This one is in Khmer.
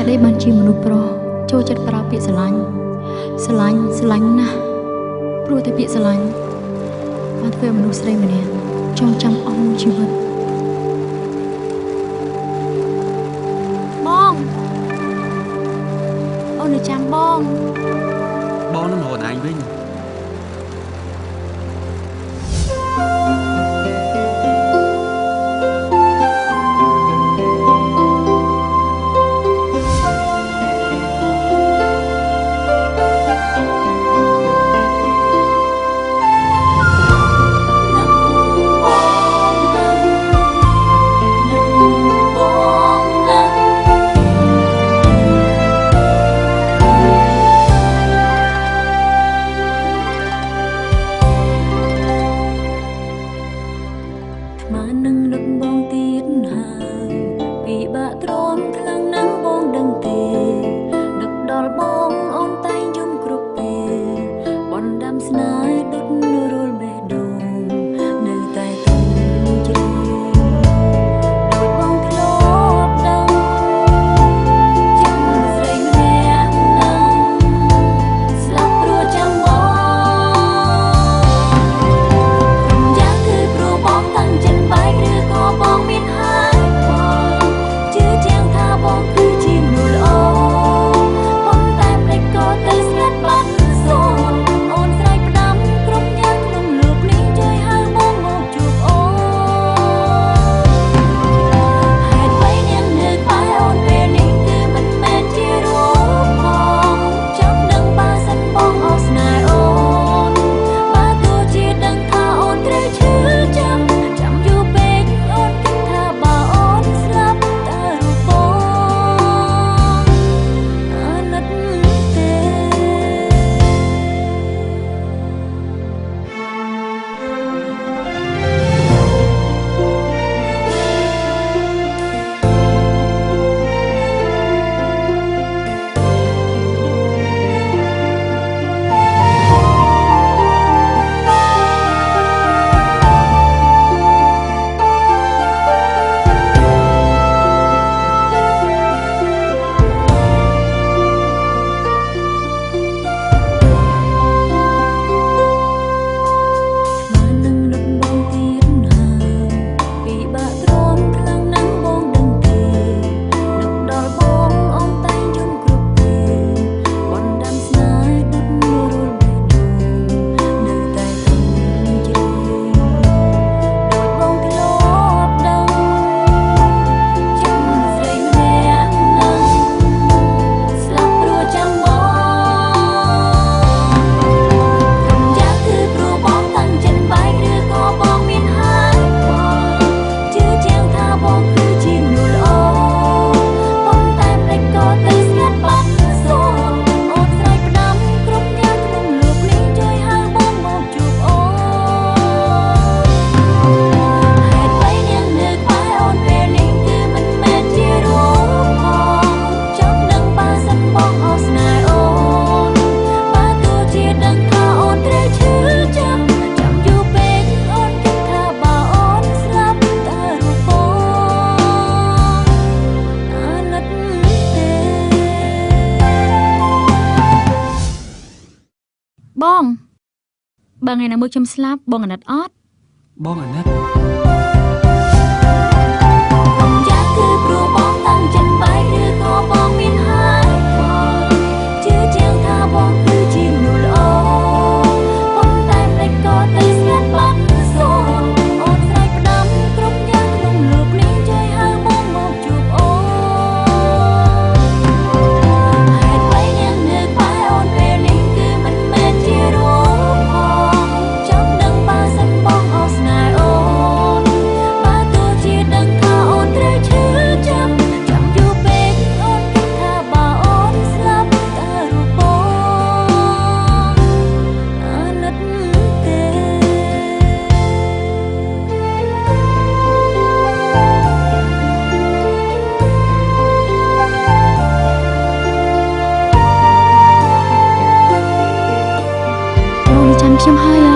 ตุអីបានជាមនុស្សប្រុសចូលចិត្តប្រើពាក្យស្រឡាញ់ស្រឡាញ់ស្រឡាញ់ណាស់ព្រោះតែពាក្យស្រឡាញ់បានធ្វើឲ្យមនុស្សស្រីម្នាក់ចងចាំអស់មួយជីវិតបងអូននៅចាំបងនឹងរហូតឯងវិញបងបើថ្ងៃណាមួយខ្ញុំស្លាប់បងអាណិតអត់បងអាណិតចាគឺព្រោះបងតាំងចិត្តបែកឬក៏បងមានហើយជឿជាងថាបងគឺជាមនុស្សល្អប៉ុន្តែភ្លេចក៏ទៅស្ងាត់បាត់សូនអូនស្រែកផ្ដាំគ្រប់យ៉ាងក្នុងលោកនេះជួយហៅបងមកជួបអូនហេតុអ្វីនាងនៅក្បែរអូនពេលនេះគឺមិនមែនជារួមផងចង់ដឹងបើសិនបងអស់ស្នេហ៍អូនបើទោះជាដឹងថាអូនត្រូវឈឺចាំយូរពេកអូនគិតថាបើអូនស្លាប់តើរូបបងអាណិតទេបងចាំខ្ញុំហើយ